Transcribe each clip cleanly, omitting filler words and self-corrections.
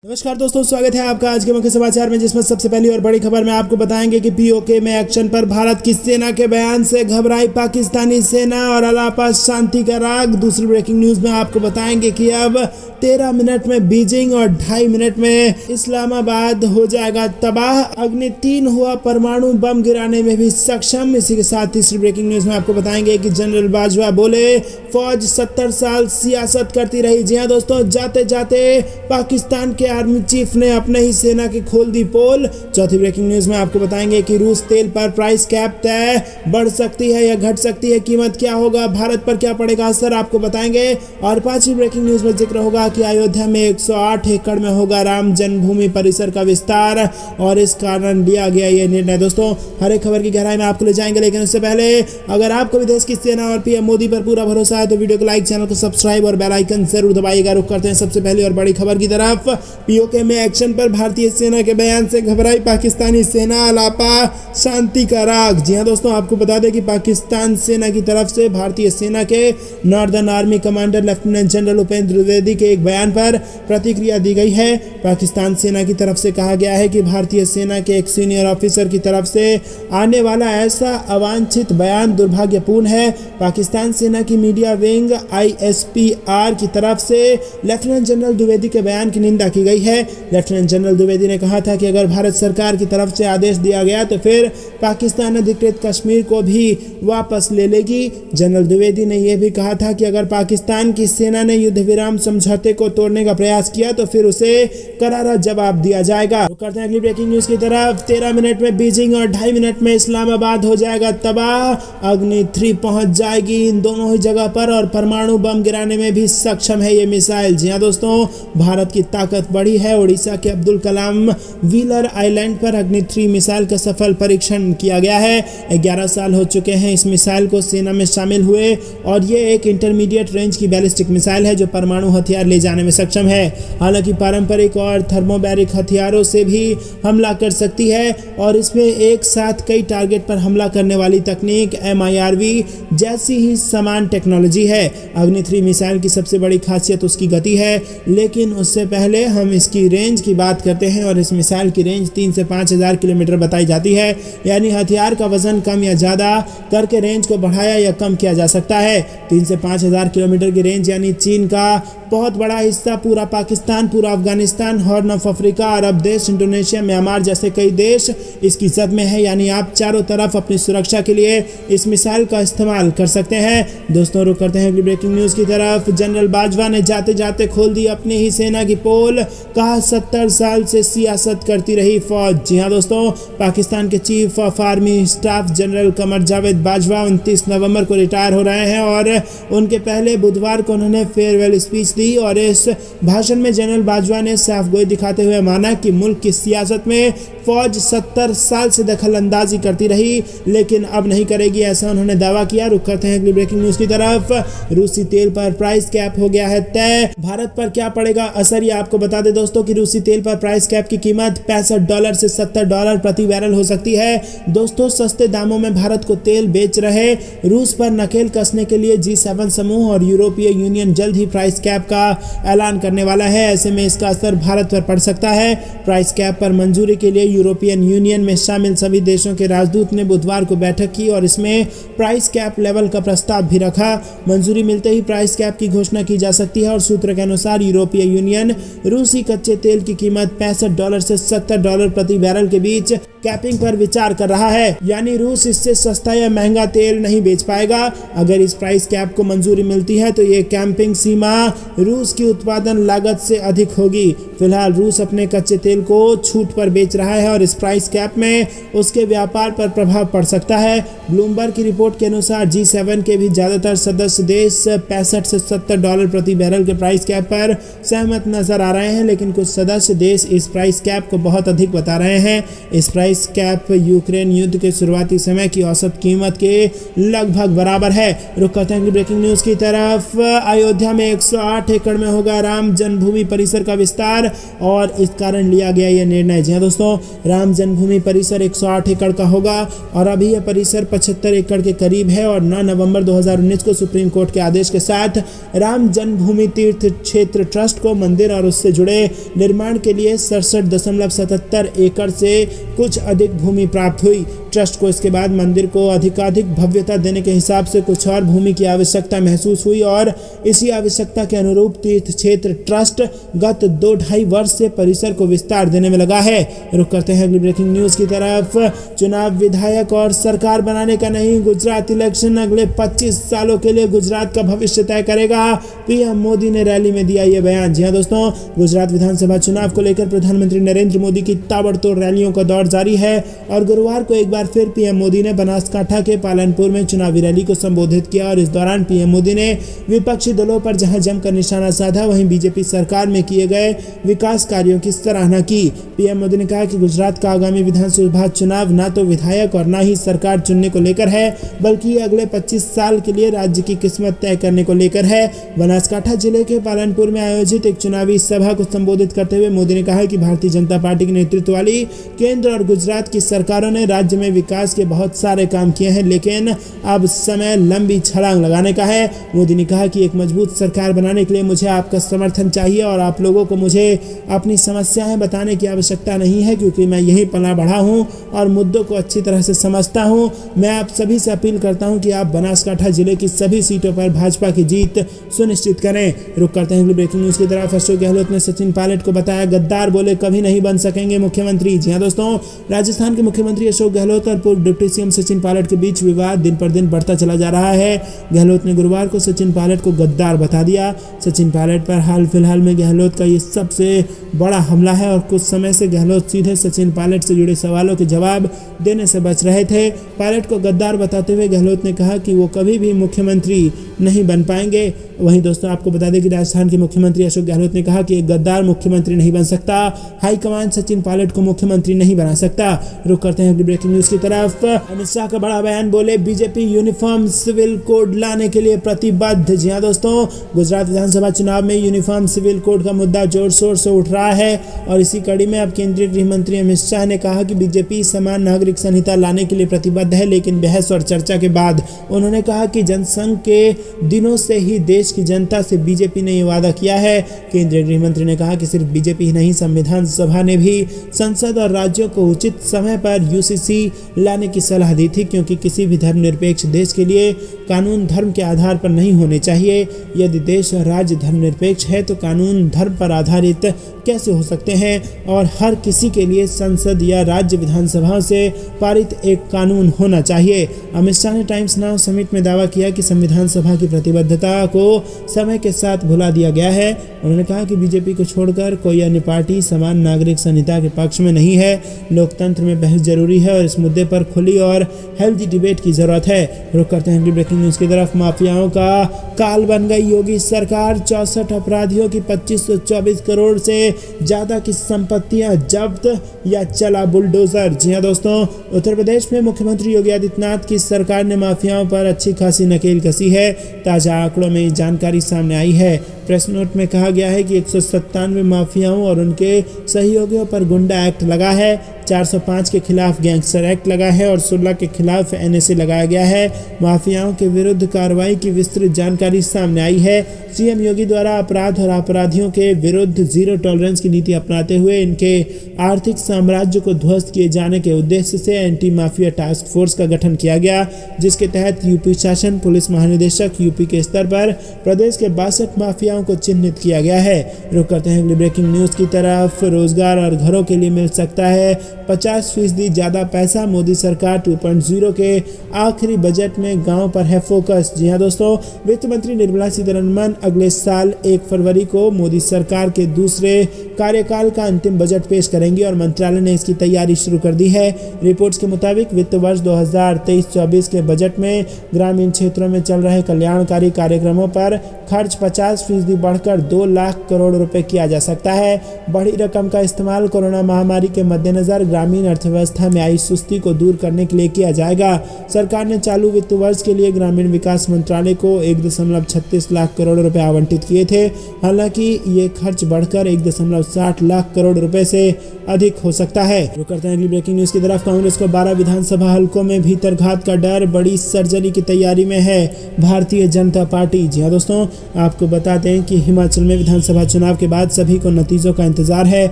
नमस्कार दोस्तों, स्वागत है आपका आज के मुख्य समाचार में, जिसमें सबसे पहली और बड़ी खबर में आपको बताएंगे कि पीओके में एक्शन पर भारत की सेना के बयान से घबराई पाकिस्तानी सेना और अलापा शांति का राग। दूसरी ब्रेकिंग न्यूज में आपको बताएंगे कि अब 13 मिनट में बीजिंग और 2.5 मिनट में इस्लामाबाद हो जाएगा तबाह। अग्नि 3 हुआ परमाणु बम गिराने में भी सक्षम। इसी के साथ तीसरी ब्रेकिंग न्यूज में आपको बताएंगे कि जनरल बाजवा बोले फौज 70 साल सियासत करती रही। जी हाँ दोस्तों, जाते जाते पाकिस्तान के आर्मी चीफ ने अपने ही सेना की खोल दी पोल। चौथी ब्रेकिंग न्यूज में आपको बताएंगे कि रूस तेल पर प्राइस कैप तय, बढ़ सकती है या घट सकती है, कीमत क्या होगा, भारत पर क्या पड़ेगा असर, आपको बताएंगे। और पांचवी ब्रेकिंग न्यूज में जिक्र होगा कि अयोध्या में 108 एकड़ में होगा राम जन्मभूमि परिसर का विस्तार और इस कारण लिया गया ये निर्णय। दोस्तों, हर एक खबर की गहराई में आपको ले जाएंगे, लेकिन उससे पहले अगर आपको भी देश की सेना और पीएम मोदी पर पूरा भरोसा है तो वीडियो को लाइक, चैनल को सब्सक्राइब और बेल आइकन जरूर दबाइएगा। रुक करते हैं सबसे पहली और बड़ी खबर की तरफ। पीओके में एक्शन पर भारतीय सेना के बयान से घबराई पाकिस्तानी सेना, अलापा शांति का राग। जी हां दोस्तों, आपको बता दें कि पाकिस्तान सेना की तरफ से भारतीय सेना के northern army commander lieutenant general Upendra Dwivedi के एक बयान पर प्रतिक्रिया दी गई है। पाकिस्तान सेना की तरफ से कहा गया है कि भारतीय सेना के एक सीनियर ऑफिसर की तरफ से आने वाला ऐसा अवांछित बयान दुर्भाग्यपूर्ण है। पाकिस्तान सेना की मीडिया विंग ISPR की तरफ से लेफ्टिनेंट जनरल द्विवेदी के बयान की निंदा की गई है। लेफ्टिनेंट जनरल द्विवेदी ने कहा था कि अगर भारत सरकार की तरफ से आदेश दिया गया तो फिर पाकिस्तान अधिकृत कश्मीर को भी वापस ले लेगी। जनरल द्विवेदी ने यह भी कहा था कि अगर पाकिस्तान की सेना ने युद्ध विराम समझौते को तोड़ने का प्रयास किया तो फिर उसे करारा जवाब दिया जाएगा। तो करते हैं अगली ब्रेकिंग न्यूज की तरफ। 13 मिनट में बीजिंग और 2.5 मिनट में इस्लामाबाद हो जाएगा तबाह। अग्नि 3 पहुंच जाएगी इन दोनों ही जगह पर और परमाणु बम गिराने में भी सक्षम है ये मिसाइल। जी हाँ दोस्तों, भारत की ताकत बढ़ी है। उड़ीसा के अब्दुल कलाम व्हीलर आइलैंड पर अग्नि 3 मिसाइल का सफल परीक्षण किया गया है। 11 साल हो चुके हैं इस मिसाइल को सेना में शामिल हुए और ये एक इंटरमीडिएट रेंज की बैलिस्टिक मिसाइल है जो परमाणु हथियार ले जाने में सक्षम है। हालांकि पारंपरिक और थर्मोबैरिक हथियारों से भी हमला कर सकती है और इसमें एक साथ कई टारगेट पर हमला करने वाली तकनीक MIRV जैसी ही समान टेक्नोलॉजी है। अग्नि 3 मिसाइल की सबसे बड़ी खासियत उसकी गति है, लेकिन उससे पहले हम इसकी रेंज की बात करते हैं और इस मिसाइल की रेंज 3 से 5,000 किलोमीटर बताई जाती है। यानी हथियार का वजन कम या ज़्यादा करके रेंज को बढ़ाया या कम किया जा सकता है। 3 से 5,000 किलोमीटर की रेंज यानी चीन का बहुत बड़ा हिस्सा, पूरा पाकिस्तान, पूरा अफगानिस्तान, हॉर्न ऑफ अफ्रीका, अरब देश, इंडोनेशिया, म्यांमार जैसे कई देश इसकी जद में है। यानी आप चारों तरफ अपनी सुरक्षा के लिए इस मिसाइल का इस्तेमाल कर सकते हैं। दोस्तों, रुक करते हैं अगली ब्रेकिंग न्यूज़ की तरफ। जनरल बाजवा ने जाते जाते खोल दी अपनी ही सेना की पोल, कहा 70 साल से सियासत करती रही फौज। जी हाँ दोस्तों, पाकिस्तान के chief of army staff general Qamar Javed Bajwa 29 नवंबर को रिटायर हो रहे हैं और उनके पहले बुधवार को उन्होंने फेयरवेल स्पीच दी और इस भाषण में जनरल बाजवा ने साफ गोई दिखाते हुए माना कि मुल्क की सियासत में फौज 70 साल से दखल अंदाजी करती रही लेकिन अब नहीं करेगी, ऐसा उन्होंने दावा किया। रुक करते हैं अगली ब्रेकिंग न्यूज की तरफ। रूसी तेल पर प्राइस कैप हो गया है तय, भारत पर क्या पड़ेगा असर, ये आपको बता दें दोस्तों कि रूसी तेल पर प्राइस कैप की कीमत $65 से $70 प्रति बैरल हो सकती है। दोस्तों, सस्ते दामों में भारत को तेल बेच रहे रूस पर नकेल कसने के लिए G7 समूह और यूरोपीय यूनियन जल्द ही प्राइस कैप का ऐलान करने वाला है। ऐसे में इसका असर भारत पर पड़ सकता है। प्राइस कैप पर मंजूरी के लिए यूरोपियन यूनियन में शामिल सभी देशों के राजदूत ने बुधवार को बैठक की और इसमें प्राइस कैप लेवल का प्रस्ताव भी रखा। मंजूरी मिलते ही प्राइस कैप की घोषणा की जा सकती है और सूत्र के अनुसार यूरोपीय यूनियन रूसी कच्चे तेल की कीमत $65 से $70 प्रति बैरल के बीच कैपिंग पर विचार कर रहा है। यानी रूस इससे सस्ता या महंगा तेल नहीं बेच पाएगा। अगर इस प्राइस कैप को मंजूरी मिलती है तो ये कैंपिंग सीमा रूस की उत्पादन लागत से अधिक होगी। फिलहाल रूस अपने कच्चे तेल को छूट पर बेच रहा है और इस प्राइस कैप में उसके व्यापार पर प्रभाव पड़ सकता है। ब्लूमबर्ग की रिपोर्ट के अनुसार G7 के भी ज़्यादातर सदस्य देश $65 से $70 प्रति बैरल के प्राइस कैप पर सहमत नजर आ रहे हैं, लेकिन कुछ सदस्य देश इस प्राइस कैप को बहुत अधिक बता रहे हैं। इस प्राइस प्राइस कैप यूक्रेन युद्ध के शुरुआती समय की औसत कीमत के लगभग बराबर है। रुक करते हैं ब्रेकिंग न्यूज की तरफ। अयोध्या में 108 एकड़ में होगा राम जन्मभूमि परिसर का विस्तार और इस कारण लिया गया यह निर्णय। जी हाँ दोस्तों, राम जन्मभूमि परिसर 108 एकड़ का होगा और अभी यह परिसर 75 एकड़ के करीब है और 9 नवंबर 2019 को सुप्रीम कोर्ट के आदेश के साथ राम जन्मभूमि तीर्थ क्षेत्र ट्रस्ट को मंदिर और उससे जुड़े निर्माण के लिए 67.77 एकड़ से कुछ अधिक भूमि प्राप्त हुई। ट्रस्ट को इसके बाद मंदिर को अधिकाधिक भव्यता देने के हिसाब से कुछ और भूमि की आवश्यकता महसूस हुई और इसी आवश्यकता के अनुरूप तीर्थ क्षेत्र ट्रस्ट गत 2-2.5 वर्ष से परिसर को विस्तार देने में लगा है। रुक करते हैं अगली ब्रेकिंग न्यूज की तरफ। चुनाव विधायक और सरकार बनाने का नहीं, गुजरात इलेक्शन अगले 25 सालों के लिए गुजरात का भविष्य तय करेगा। पीएम मोदी ने रैली में दिया यह बयान। जी हाँ दोस्तों, गुजरात विधानसभा चुनाव को लेकर प्रधानमंत्री नरेंद्र मोदी की ताबड़तोड़ रैलियों का दौर जारी है और गुरुवार को एक बार फिर पीएम मोदी ने बनासकांठा के पालनपुर में चुनावी रैली को संबोधित किया और इस दौरान पीएम मोदी ने विपक्षी दलों पर जहां जमकर निशाना साधा, वहीं बीजेपी सरकार में किए गए विकास कार्यों की सराहना की। पीएम मोदी ने कहा कि गुजरात का आगामी विधानसभा चुनाव न तो विधायक और न ही सरकार चुनने को लेकर है, बल्कि अगले 25 साल के लिए राज्य की किस्मत तय करने को लेकर है। बनासकांठा जिले के पालनपुर में आयोजित एक चुनावी सभा को संबोधित करते हुए मोदी ने कहा कि भारतीय जनता पार्टी के नेतृत्व वाली केंद्र और गुजरात की सरकारों ने राज्य में विकास के बहुत सारे काम किए हैं, लेकिन अब समय लंबी छलांग लगाने का है। मोदी ने कहा कि एक मजबूत सरकार बनाने के लिए मुझे आपका समर्थन चाहिए और आप लोगों को मुझे अपनी समस्याएं बताने की आवश्यकता नहीं है, क्योंकि मैं यहीं पला बढ़ा हूं और मुद्दों को अच्छी तरह से समझता हूं। मैं आप सभी से अपील करता हूं कि आप बनासकांठा जिले की सभी सीटों पर भाजपा की जीत सुनिश्चित करें। रुक करते हैं ब्रेकिंग न्यूज की तरफ। अशोक गहलोत ने सचिन पायलट को बताया गद्दार, बोले कभी नहीं बन सकेंगे मुख्यमंत्री। जी हाँ दोस्तों, राजस्थान के मुख्यमंत्री अशोक गहलोत और पूर्व डिप्टी सीएम सचिन पायलट के बीच विवाद दिन पर दिन बढ़ता चला जा रहा है। गहलोत ने गुरुवार को सचिन पायलट को गद्दार बता दिया। सचिन पायलट पर हाल फिलहाल में गहलोत का ये सबसे बड़ा हमला है और कुछ समय से गहलोत सीधे सचिन पायलट से जुड़े सवालों के जवाब देने से बच रहे थे। पायलट को गद्दार बताते हुए गहलोत ने कहा कि वो कभी भी मुख्यमंत्री नहीं बन पाएंगे। वहीं दोस्तों, आपको बता दें कि राजस्थान के मुख्यमंत्री अशोक गहलोत ने कहा कि एक गद्दार मुख्यमंत्री नहीं बन सकता, हाईकमान सचिन पायलट को मुख्यमंत्री नहीं बना सकता। रुक करते हैं ब्रेकिंग न्यूज की तरफ। अमित शाह का बड़ा बयान, बोले बीजेपी यूनिफॉर्म सिविल कोड लाने के लिए प्रतिबद्ध। जी हाँ दोस्तों, गुजरात विधानसभा चुनाव में यूनिफॉर्म सिविल कोड का मुद्दा जोर शोर से उठ रहा है और इसी कड़ी में अब केंद्रीय गृह मंत्री अमित शाह ने कहा कि बीजेपी समान नागरिक संहिता लाने के लिए प्रतिबद्ध है। लेकिन बहस और चर्चा के बाद उन्होंने कहा कि जनसंघ के दिनों से ही देश की जनता से बीजेपी ने ये वादा किया है। केंद्रीय गृह मंत्री ने कहा कि सिर्फ बीजेपी ही नहीं, संविधान सभा ने भी संसद और राज्यों को उचित समय पर यूसीसी लाने की सलाह दी थी, क्योंकि किसी भी धर्मनिरपेक्ष देश के लिए कानून धर्म के आधार पर नहीं होने चाहिए। यदि देश और राज्य धर्मनिरपेक्ष है तो कानून धर्म पर आधारित कैसे हो सकते हैं और हर किसी के लिए संसद या राज्य विधानसभाओं से पारित एक कानून होना चाहिए। अमित शाह ने टाइम्स नाउ समिट में दावा किया कि संविधान सभा की प्रतिबद्धता को समय के साथ भुला दिया गया है। उन्होंने कहा कि बीजेपी को छोड़कर कोई अन्य पार्टी समान नागरिक संहिता के पक्ष में नहीं है। लोकतंत्र में बहस जरूरी है और इस मुद्दे पर खुली और हेल्दी डिबेट की जरूरत है। रुक करते हैं ब्रेकिंग न्यूज की तरफ। माफियाओं का काल बन गई योगी सरकार, 64 अपराधियों की 2524 करोड़ से ज्यादा की संपत्तियां जब्त या चला बुलडोजर। जी हाँ दोस्तों, उत्तर प्रदेश में मुख्यमंत्री योगी आदित्यनाथ की सरकार ने माफियाओं पर अच्छी खासी नकेल कसी है। ताजा आंकड़ों में जानकारी सामने आई है। प्रेस नोट में कहा गया है कि 197 माफियाओं और उनके सहयोगियों पर गुंडा एक्ट लगा है, 405 के खिलाफ गैंगस्टर एक्ट लगा है और 16 के खिलाफ एनएसए लगाया गया है। माफियाओं के विरुद्ध कार्रवाई की विस्तृत जानकारी सामने आई है। सीएम योगी द्वारा अपराध और अपराधियों के विरुद्ध जीरो टॉलरेंस की नीति अपनाते हुए इनके आर्थिक साम्राज्य को ध्वस्त किए जाने के उद्देश्य से एंटी माफिया टास्क फोर्स का गठन किया गया, जिसके तहत यूपी शासन पुलिस महानिदेशक यूपी के स्तर पर प्रदेश के 62 माफियाओं को चिन्हित किया गया है। रुक करते हैं ब्रेकिंग न्यूज की तरफ। रोजगार और घरों के लिए मिल सकता है 50% ज्यादा पैसा, मोदी सरकार 2.0 के आखिरी बजट में गांव पर है फोकस। जी हाँ दोस्तों, वित्त मंत्री निर्मला सीतारमण अगले साल 1 फरवरी को मोदी सरकार के दूसरे कार्यकाल का अंतिम बजट पेश करेंगी और मंत्रालय ने इसकी तैयारी शुरू कर दी है। रिपोर्ट्स के मुताबिक वित्त वर्ष 2023-24 के बजट में ग्रामीण क्षेत्रों में चल रहे कल्याणकारी कार्यक्रमों पर खर्च 50% फीसदी बढ़कर 2 लाख करोड़ रुपए किया जा सकता है। बड़ी रकम का इस्तेमाल कोरोना महामारी के मद्देनजर ग्रामीण अर्थव्यवस्था में आई सुस्ती को दूर करने के लिए किया जाएगा। सरकार ने चालू वित्त वर्ष के लिए ग्रामीण विकास मंत्रालय को 1.36 लाख करोड़ रुपए आवंटित किए थे। हालांकि ये खर्च बढ़कर 1.60 लाख करोड़ रुपए से अधिक हो सकता है। रुक करते हैं अगली ब्रेकिंग न्यूज की तरफ। कांग्रेस को 12 विधानसभा हलकों में भीतरघात का डर, बड़ी सर्जरी की तैयारी में है भारतीय जनता पार्टी। जी हाँ दोस्तों, आपको बताते हैं कि हिमाचल में विधानसभा चुनाव के बाद सभी को नतीजों का इंतजार है।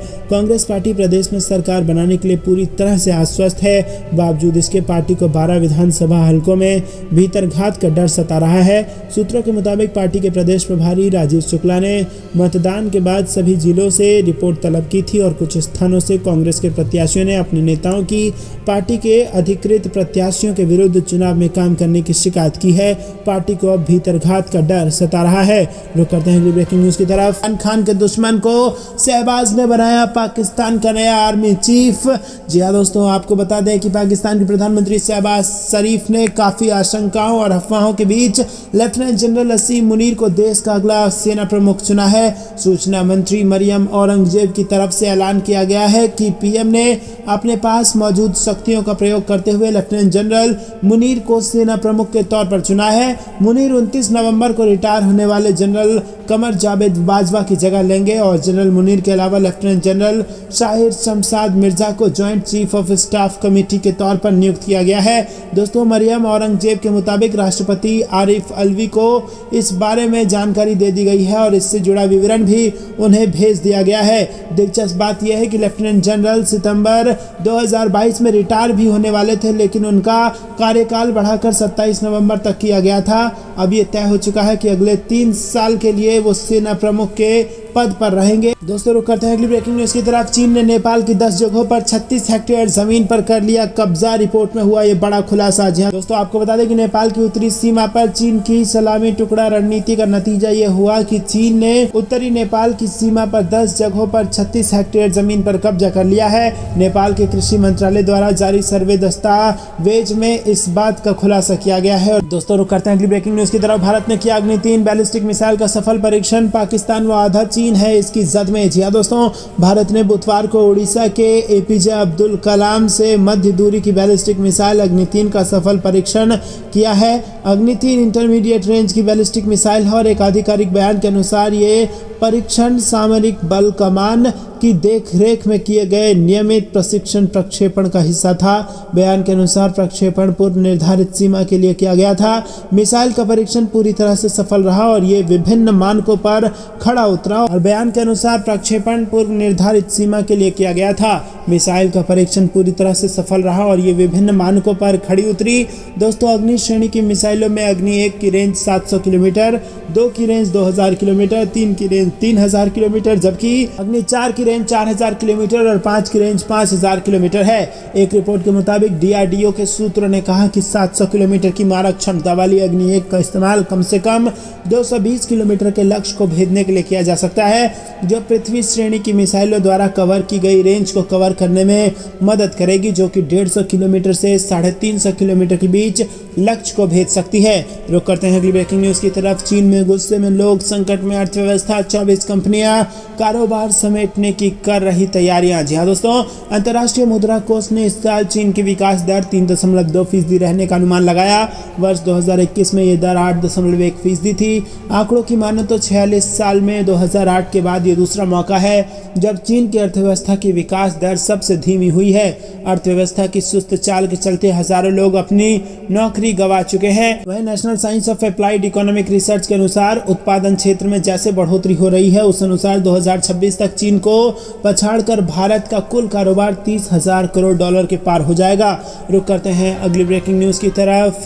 कांग्रेस पार्टी प्रदेश में सरकार बनाने के लिए पूरी तरह से आश्वस्त है। बावजूद इसके पार्टी को 12 विधानसभा हलकों में भीतरघात का डर सता रहा है। सूत्रों के मुताबिक पार्टी के प्रदेश प्रभारी राजीव शुक्ला ने मतदान के बाद सभी जिलों से रिपोर्ट तलब की थी और कुछ स्थानों से कांग्रेस के प्रत्याशियों ने अपने नेताओं की पार्टी के अधिकृत प्रत्याशियों के विरुद्ध चुनाव में काम करने की शिकायत की है। पार्टी को अब भीतरघात का डर सता रहा है। रुक करते हैं ब्रेकिंग न्यूज की तरफ। इमरान खान के दुश्मन को शहबाज ने बनाया पाकिस्तान का नया आर्मी चीफ। जी हाँ दोस्तों, आपको बता दें कि पाकिस्तान के प्रधानमंत्री शहबाज शरीफ ने काफी आशंकाओं और अफवाहों के बीच लेफ्टिनेंट जनरल असीम मुनीर को देश का अगला सेना प्रमुख चुना है। सूचना मंत्री मरियम औरंगजेब की तरफ से ऐलान किया गया है कि पीएम ने अपने पास मौजूद शक्तियों का प्रयोग करते हुए लेफ्टिनेंट जनरल मुनीर को सेना प्रमुख के तौर पर चुना है। मुनीर 29 नवंबर को रिटायर होने वाले जनरल कमर जावेद बाजवा की जगह लेंगे और जनरल मुनीर के अलावा लेफ्टिनेंट जनरल शाहिर शमशाद मिर्जा को joint chief of staff committee के तौर पर नियुक्त किया गया है। दोस्तों, मरियम औरंगजेब के मुताबिक राष्ट्रपति आरिफ अलवी को इस बारे में जानकारी दे दी गई है और इससे जुड़ा विवरण भी उन्हें भेज दिया गया है। दिलचस्प बात यह है कि लेफ्टिनेंट जनरल सितंबर 2022 में रिटायर भी होने वाले थे, लेकिन उनका कार्यकाल बढ़ाकर 27 नवंबर तक किया गया था। अब ये तय हो चुका है कि अगले 3 साल के लिए वो सेना प्रमुख के पद पर रहेंगे। दोस्तों, रुक करते हैं अगली ब्रेकिंग न्यूज की तरफ। चीन ने नेपाल की 10 जगहों पर 36 हेक्टेयर जमीन पर कर लिया कब्जा। रिपोर्ट में हुआ ये बड़ा खुलासा। जी हाँ दोस्तों, आपको बता दें कि नेपाल की उत्तरी सीमा पर चीन की सलामी टुकड़ा रणनीति का नतीजा ये हुआ कि चीन ने उत्तरी नेपाल की सीमा पर 10 जगहों पर 36 हेक्टेयर जमीन पर कब्जा कर लिया है। नेपाल के कृषि मंत्रालय द्वारा जारी सर्वे दस्तावेज में इस बात का खुलासा किया गया है। दोस्तों, रुक करते हैं अगली ब्रेकिंग न्यूज की तरफ। भारत ने किया अग्नि 3 बैलिस्टिक मिसाइल का सफल परीक्षण। पाकिस्तान व आधा चीन है इसकी जद में। जी हाँ दोस्तों, भारत ने बुधवार को उड़ीसा के एपीजे अब्दुल कलाम से मध्य दूरी की बैलिस्टिक मिसाइल अग्नि 3 का सफल परीक्षण किया है। अग्नि 3 इंटरमीडिएट रेंज की बैलिस्टिक मिसाइल है और एक आधिकारिक बयान के अनुसार ये परीक्षण सामरिक बल कमान की देखरेख में किए गए नियमित प्रशिक्षण प्रक्षेपण का हिस्सा था। बयान के अनुसार प्रक्षेपण पूर्व निर्धारित सीमा के लिए किया गया था। मिसाइल का परीक्षण पूरी तरह से सफल रहा और ये विभिन्न मानकों पर खड़ा उतरा। और बयान के अनुसार प्रक्षेपण पूर्व निर्धारित सीमा के लिए किया गया था। मिसाइल का परीक्षण पूरी तरह से सफल रहा और ये विभिन्न मानकों पर खड़ी उतरी। दोस्तों, अग्नि श्रेणी की मिसाइलों में अग्नि 1 की रेंज 700 किलोमीटर, 2 की रेंज 2000 किलोमीटर, 3 की रेंज 3000 किलोमीटर, जबकि अग्नि 4 की रेंज 4000 किलोमीटर और 5 की रेंज 5000 किलोमीटर है। एक रिपोर्ट के मुताबिक डीआरडीओ के सूत्रों ने कहा कि 700 किलोमीटर की मारक क्षमता वाली अग्नि 1 का इस्तेमाल कम से कम 220 किलोमीटर के लक्ष्य को भेदने के लिए किया जा सकता है, जो पृथ्वी श्रेणी की मिसाइलों द्वारा कवर की गई रेंज को कवर करने में मदद करेगी, जो कि 150 किलोमीटर से 350 किलोमीटर के बीच लक्ष्य को भेद सकती है। रुक करते हैं अगली ब्रेकिंग न्यूज की तरफ। चीन में गुस्से में लोग, संकट में अर्थव्यवस्था, 24 कंपनियां कारोबार समेटने की कर रही तैयारियां। जी हाँ दोस्तों, अंतर्राष्ट्रीय मुद्रा कोष ने इस साल चीन की विकास दर 3.2% रहने का अनुमान लगाया। वर्ष 2021 में ये दर 8.1% थी। आंकड़ों की माने तो 46 साल में 2008 के बाद ये दूसरा मौका है जब चीन की अर्थव्यवस्था की विकास दर सबसे धीमी हुई है। अर्थव्यवस्था की सुस्त चाल के चलते हजारों लोग अपनी नौकरी गंवा चुके हैं। वहीं national science of applied economic research के अनुसार उत्पादन क्षेत्र में जैसे बढ़ोतरी हो रही है, उस अनुसार 2026 तक चीन को पछाड़कर भारत का कुल कारोबार $30,000 करोड़ के पार हो जाएगा। रुक करते हैं अगली ब्रेकिंग न्यूज की तरफ,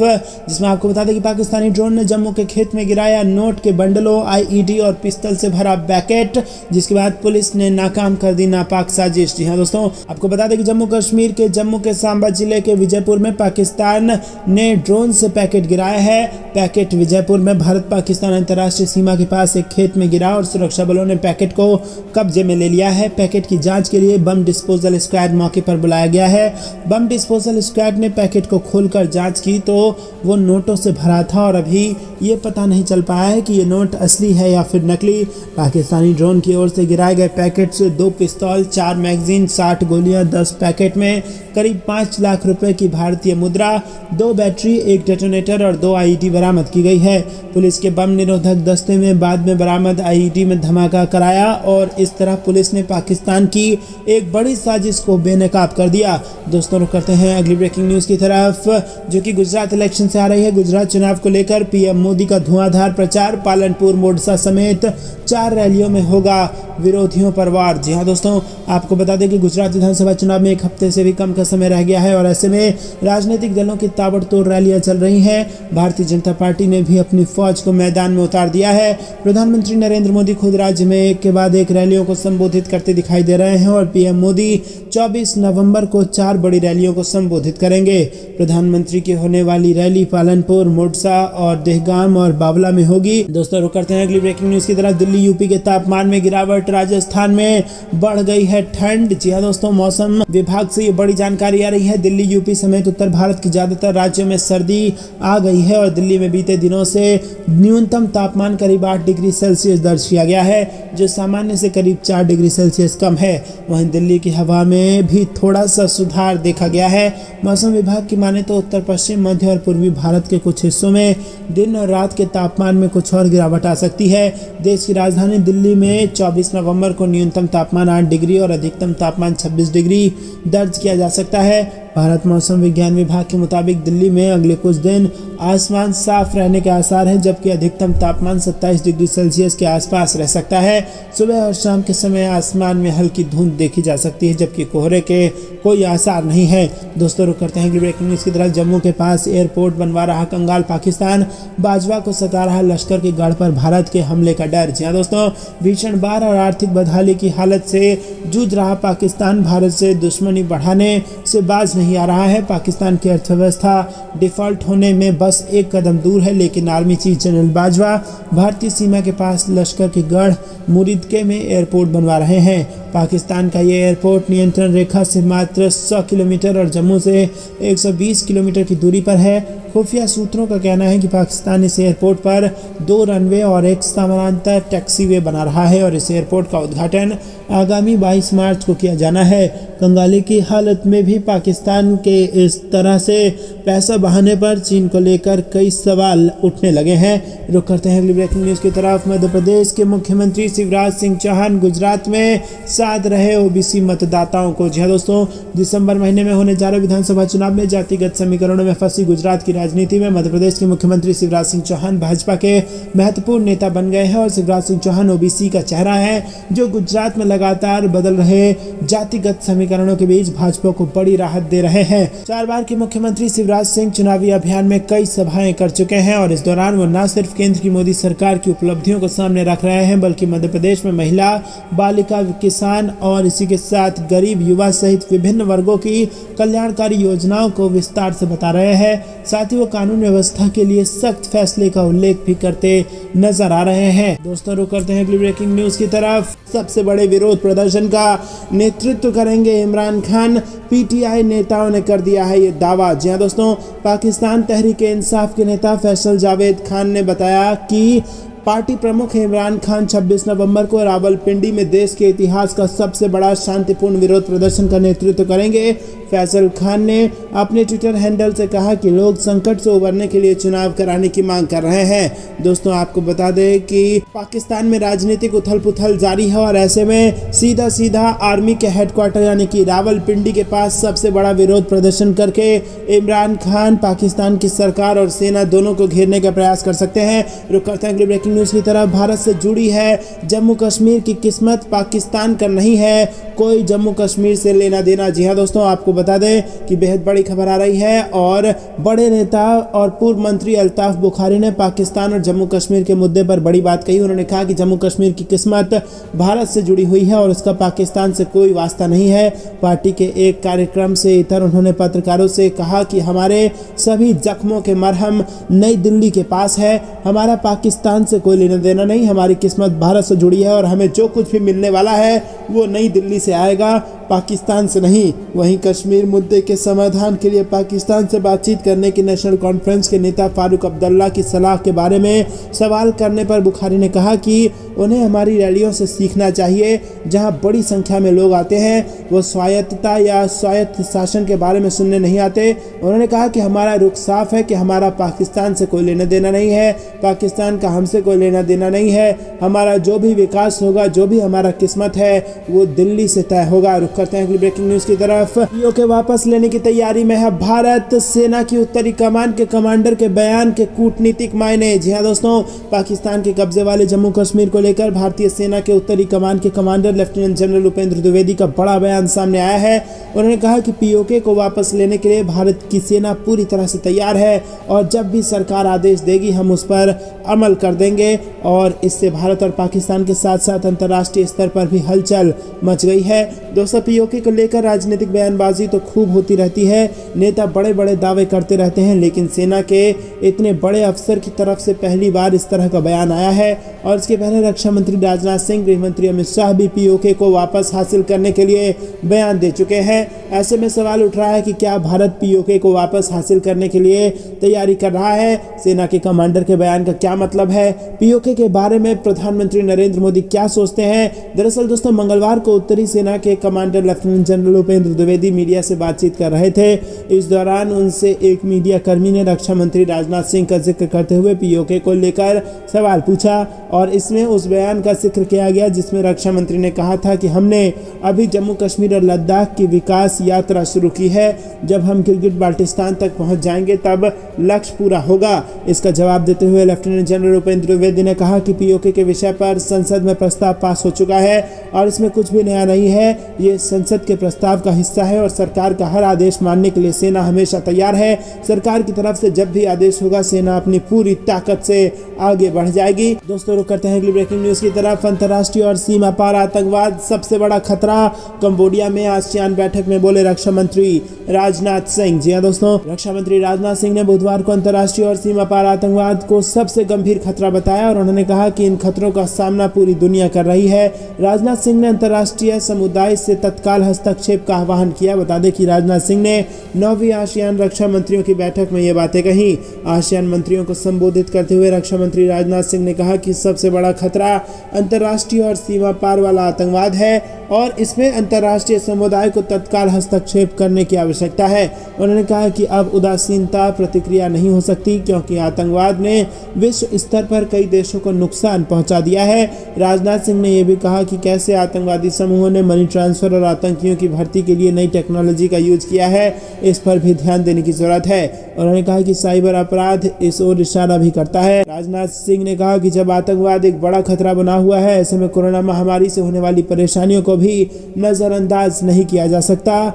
जिसमें आपको बता दें कि पाकिस्तानी ड्रोन ने जम्मू के खेत में गिराया नोट के बंडलों, आईईडी और पिस्टल से भरा पैकेट, जिसके बाद पुलिस ने नाकाम कर दी नापाक साजिश। जी हाँ दोस्तों, आपको बता दें कि जम्मू कश्मीर के सांबा जिले के विजयपुर में पाकिस्तान ने ड्रोन से पैकेट गिराया है। पैकेट विजयपुर में भारत पाकिस्तान अंतर्राष्ट्रीय सीमा के पास एक खेत में गिरा और सुरक्षा बलों ने पैकेट को कब्जे में ले लिया है। पैकेट की जांच के लिए बम डिस्पोजल स्क्वाड मौके पर बुलाया गया है। बम डिस्पोजल स्क्वाड ने पैकेट को खोलकर जांच की तो वो नोटों से भरा था और अभी ये पता नहीं चल पाया है कि ये नोट असली है या फिर नकली। पाकिस्तानी ड्रोन की ओर से गिराए गए पैकेट से 2 पिस्तौल, 4 मैगजीन, 60 गोलियां, 10 पैकेट में करीब 5 लाख रुपए की भारतीय मुद्रा, 2 बैटरी, 1 डेटोनेटर और 2 आईईडी बरामद की गई है। पुलिस के बम निरोधक दस्ते में बाद में बरामद आईईडी में धमाका कराया और इस तरह पुलिस ने पाकिस्तान की एक बड़ी साजिश को बेनकाब कर दिया। दोस्तों रुक करते हैं अगली ब्रेकिंग न्यूज की तरफ, जो कि गुजरात इलेक्शन से आ रही है। गुजरात चुनाव को लेकर पीएम मोदी का धुआंधार प्रचार, पालनपुर, मोडसा समेत 4 रैलियों में होगा विरोधियों पर वार। जी हाँ दोस्तों, आपको बता दें कि गुजरात विधानसभा चुनाव में एक हफ्ते से भी कम का समय रह गया है और ऐसे में राजनीतिक दलों की ताबड़तोड़ रैलियां चल रही हैं। भारतीय जनता पार्टी ने भी अपनी फौज को मैदान में उतार दिया है। प्रधानमंत्री नरेंद्र मोदी खुद राज्य में एक के बाद एक रैलियों को संबोधित करते दिखाई दे रहे हैं और पीएम मोदी 24 नवंबर को 4 बड़ी रैलियों को संबोधित करेंगे। प्रधानमंत्री की होने वाली रैली पालनपुर, मोडसा और देहगाम और बावला में होगी। दोस्तों रुक करते हैं अगली ब्रेकिंग न्यूज की तरफ। दिल्ली यूपी के तापमान में गिरावट, राजस्थान में बढ़ गई है ठंड। जी हाँ दोस्तों, मौसम विभाग से ये बड़ी जानकारी आ रही है। दिल्ली यूपी समेत उत्तर भारत के ज्यादातर राज्यों में सर्दी आ गई है और दिल्ली में बीते दिनों से न्यूनतम तापमान करीब 8 डिग्री सेल्सियस दर्ज किया गया है, जो सामान्य से करीब 4 डिग्री सेल्सियस कम है। वहीं दिल्ली की हवा में भी थोड़ा सा सुधार देखा गया है। मौसम विभाग की माने तो उत्तर पश्चिम, मध्य और पूर्वी भारत के कुछ हिस्सों में दिन और रात के तापमान में कुछ और गिरावट आ सकती है। देश की राजधानी दिल्ली में 24 नवंबर को न्यूनतम तापमान 8 डिग्री और अधिकतम तापमान 26 डिग्री दर्ज किया जा सकता है। भारत मौसम विज्ञान विभाग के मुताबिक दिल्ली में अगले कुछ दिन आसमान साफ रहने के आसार हैं, जबकि अधिकतम तापमान 27 डिग्री सेल्सियस के आसपास रह सकता है। सुबह और शाम के समय आसमान में हल्की धुंध देखी जा सकती है, जबकि कोहरे के कोई आसार नहीं है। दोस्तों रुक करते हैं ब्रेकिंग न्यूज की तरफ। जम्मू के पास एयरपोर्ट बनवा रहा कंगाल पाकिस्तान, बाजवा को सता रहा लश्कर के गढ़ पर भारत के हमले का डर। जी हाँ दोस्तों, भीषण बाढ़ और आर्थिक बदहाली की हालत से जूझ रहा पाकिस्तान भारत से दुश्मनी बढ़ाने से बाज नहीं आ रहा है। पाकिस्तान की अर्थव्यवस्था डिफॉल्ट होने में बस एक कदम दूर है, लेकिन आर्मी चीफ जनरल बाजवा भारतीय सीमा के पास लश्कर के गढ़ मुरिदके में एयरपोर्ट बनवा रहे हैं। पाकिस्तान का ये एयरपोर्ट नियंत्रण रेखा से मात्र 100 किलोमीटर और जम्मू से 120 किलोमीटर की दूरी पर है। खुफिया सूत्रों का कहना है कि पाकिस्तान इस एयरपोर्ट पर 2 रनवे और एक समानांतर टैक्सीवे बना रहा है और इस एयरपोर्ट का उद्घाटन आगामी 22 मार्च को किया जाना है। कंगाली की हालत में भी पाकिस्तान के इस तरह से पैसा बहाने पर चीन को लेकर कई सवाल उठने लगे हैं। रुक करते हैं अगली ब्रेकिंग न्यूज की तरफ। मध्य प्रदेश के मुख्यमंत्री शिवराज सिंह चौहान गुजरात में साध रहे ओबीसी मतदाताओं को। जी हाँ दोस्तों, दिसंबर महीने में होने जा रहे विधानसभा चुनाव में जातिगत समीकरणों में फंसी गुजरात की राजनीति में मध्य प्रदेश के मुख्यमंत्री शिवराज सिंह चौहान भाजपा के महत्वपूर्ण नेता बन गए हैं और शिवराज सिंह चौहान ओबीसी का चेहरा है, जो गुजरात में लगातार बदल रहे जातिगत समीकरणों के बीच भाजपा को बड़ी राहत दे रहे हैं। 4 बार के मुख्यमंत्री शिवराज सिंह चुनावी अभियान में कई सभाएं कर चुके हैं और इस दौरान वो न सिर्फ केंद्र की मोदी सरकार की उपलब्धियों को सामने रख रहे हैं, बल्कि मध्य प्रदेश में महिला, बालिका, किसान और इसी के साथ गरीब, युवा सहित विभिन्न वर्गों की कल्याणकारी योजनाओं को विस्तार से बता रहे हैं। साथ ही वो कानून व्यवस्था के लिए सख्त फैसले का उल्लेख भी करते नजर आ रहे हैं। दोस्तों रुक करते हैं अगली ब्रेकिंग न्यूज की तरफ। सबसे बड़े विरोध प्रदर्शन का नेतृत्व करेंगे इमरान खान, पीटीआई नेताओं ने कर दिया है ये दावा। जी हाँ दोस्तों, पाकिस्तान तहरीक-ए-इंसाफ के नेता फैसल जावेद खान ने बताया कि पार्टी प्रमुख इमरान खान 26 नवंबर को रावलपिंडी में देश के इतिहास का सबसे बड़ा शांतिपूर्ण विरोध प्रदर्शन का नेतृत्व करेंगे। फैसल खान ने अपने ट्विटर हैंडल से कहा कि लोग संकट से उबरने के लिए चुनाव कराने की मांग कर रहे हैं। दोस्तों आपको बता दें कि पाकिस्तान में राजनीतिक उथल पुथल जारी है और ऐसे में सीधा आर्मी के हेडक्वार्टर यानी कि रावलपिंडी के पास सबसे बड़ा विरोध प्रदर्शन करके इमरान खान पाकिस्तान की सरकार और सेना दोनों को घेरने का प्रयास कर सकते हैं। रुक करते हैं अगली ब्रेकिंग न्यूज की तरफ। भारत से जुड़ी है जम्मू कश्मीर की किस्मत, पाकिस्तान का नहीं है कोई जम्मू कश्मीर से लेना देना। जी हाँ दोस्तों, आपको बता दें कि बेहद बड़ी खबर आ रही है और बड़े नेता और पूर्व मंत्री अल्ताफ बुखारी ने पाकिस्तान और जम्मू कश्मीर के मुद्दे पर बड़ी बात कही। उन्होंने कहा कि जम्मू कश्मीर की किस्मत भारत से जुड़ी हुई है और उसका पाकिस्तान से कोई वास्ता नहीं है। पार्टी के एक कार्यक्रम से इतर उन्होंने पत्रकारों से कहा कि हमारे सभी जख्मों के मरहम नई दिल्ली के पास है, हमारा पाकिस्तान से कोई लेना देना नहीं, हमारी किस्मत भारत से जुड़ी है और हमें जो कुछ भी मिलने वाला है वो नई दिल्ली से आएगा, पाकिस्तान से नहीं। वहीं कश्मीर मुद्दे के समाधान के लिए पाकिस्तान से बातचीत करने की नेशनल कॉन्फ्रेंस के नेता फारूक अब्दुल्ला की सलाह के बारे में सवाल करने पर बुखारी ने कहा कि उन्हें हमारी रैलियों से सीखना चाहिए, जहां बड़ी संख्या में लोग आते हैं वो स्वायत्तता या स्वायत्त शासन के बारे में सुनने नहीं आते। उन्होंने कहा कि हमारा रुख साफ है कि हमारा पाकिस्तान से कोई लेना देना नहीं है, पाकिस्तान का हमसे कोई लेना देना नहीं है, हमारा जो भी विकास होगा, जो भी हमारा किस्मत है वो दिल्ली से तय होगा। रुक करते हैं अगली ब्रेकिंग न्यूज की तरफ। पीओके वापस लेने की तैयारी में है भारत, सेना की उत्तरी कमान के कमांडर के बयान के कूटनीतिक मायने। जी हां दोस्तों, पाकिस्तान के कब्जे वाले जम्मू कश्मीर को लेकर भारतीय सेना के उत्तरी कमान के commander lieutenant general Upendra Dwivedi का बड़ा बयान सामने आया है। उन्होंने कहा कि पीओके को वापस लेने के लिए भारत की सेना पूरी तरह से तैयार है और जब भी सरकार आदेश देगी हम उस पर अमल कर देंगे। और इससे भारत और पाकिस्तान के साथ साथ अंतर्राष्ट्रीय स्तर पर भी हलचल मच गई है। दोस्तों, पीओके को लेकर राजनीतिक बयानबाजी तो खूब होती रहती है, नेता बड़े बड़े दावे करते रहते हैं, लेकिन सेना के इतने बड़े अफसर की तरफ से पहली बार इस तरह का बयान आया है। और इसके पहले रक्षा मंत्री राजनाथ सिंह, गृह मंत्री अमित शाह भी पीओके को वापस हासिल करने के लिए बयान दे चुके हैं। ऐसे में सवाल उठ रहा है कि क्या भारत पीओके को वापस हासिल करने के लिए तैयारी कर रहा है? सेना के कमांडर के बयान का क्या मतलब है? पीओके के बारे में प्रधानमंत्री नरेंद्र मोदी क्या सोचते हैं? दरअसल दोस्तों, मंगलवार को उत्तरी सेना के commander lieutenant general Upendra Dwivedi media से बातचीत कर रहे थे। इस दौरान उनसे एक मीडिया कर्मी ने रक्षा मंत्री राजनाथ सिंह का जिक्र करते हुए पीओके को लेकर सवाल पूछा और इसमें उस बयान का जिक्र किया गया जिसमें रक्षा मंत्री ने कहा था कि हमने अभी जम्मू कश्मीर और लद्दाख की विकास यात्रा शुरू की है, जब हम गिलगिट बाल्टिस्तान तक पहुंच जाएंगे तब लक्ष्य पूरा होगा। इसका जवाब देते हुए लेफ्टिनेंट जनरल उपेंद्र द्विवेदी ने कहा कि पीओके के विषय पर संसद में प्रस्ताव पास हो चुका है और इसमें कुछ भी नया नहीं है, ये संसद के प्रस्ताव का हिस्सा है और सरकार का हर आदेश मानने के लिए सेना हमेशा तैयार है। सरकार की तरफ से जब भी आदेश होगा सेना अपनी पूरी ताकत से आगे बढ़ जाएगी। दोस्तों, रुक करते हैं अगली ब्रेकिंग न्यूज की तरफ। अंतर्राष्ट्रीय और सीमा पार आतंकवाद सबसे बड़ा खतरा, कंबोडिया में आसियान बैठक में बोले रक्षा मंत्री राजनाथ सिंह। जी हां दोस्तों, रक्षा मंत्री राजनाथ सिंह ने बुधवार को अंतर्राष्ट्रीय और सीमा पार आतंकवाद को सबसे गंभीर खतरा बताया और उन्होंने कहा कि इन खतरों का सामना पूरी दुनिया कर रही है। राजनाथ सिंह ने अंतर्राष्ट्रीय समुदाय से तत्काल हस्तक्षेप का आह्वान किया। बता दें कि राजनाथ सिंह ने 9वीं आसियान रक्षा मंत्रियों की बैठक में ये बातें कही। आसियान मंत्रियों को संबोधित करते हुए रक्षा मंत्री राजनाथ सिंह ने कहा कि सबसे बड़ा खतरा अंतर्राष्ट्रीय और सीमा पार वाला आतंकवाद है और इसमें अंतर्राष्ट्रीय समुदाय को तत्काल हस्तक्षेप करने की आवश्यकता है। उन्होंने कहा कि अब उदासीनता प्रतिक्रिया नहीं हो सकती क्योंकि आतंकवाद ने विश्व स्तर पर कई देशों को नुकसान पहुंचा दिया है। राजनाथ सिंह ने यह भी कहा कि कैसे आतंकवादी समूहों ने मनी ट्रांसफर और आतंकियों की भर्ती के लिए नई टेक्नोलॉजी का यूज किया है, इस पर भी ध्यान देने की जरूरत है। उन्होंने कहा कि साइबर अपराध इस ओर इशारा भी करता है। राजनाथ सिंह ने कहा कि जब आतंकवाद एक बड़ा खतरा बना हुआ है, ऐसे में कोरोना महामारी से होने वाली परेशानियों को भी नजरअंदाज नहीं किया जा सकता।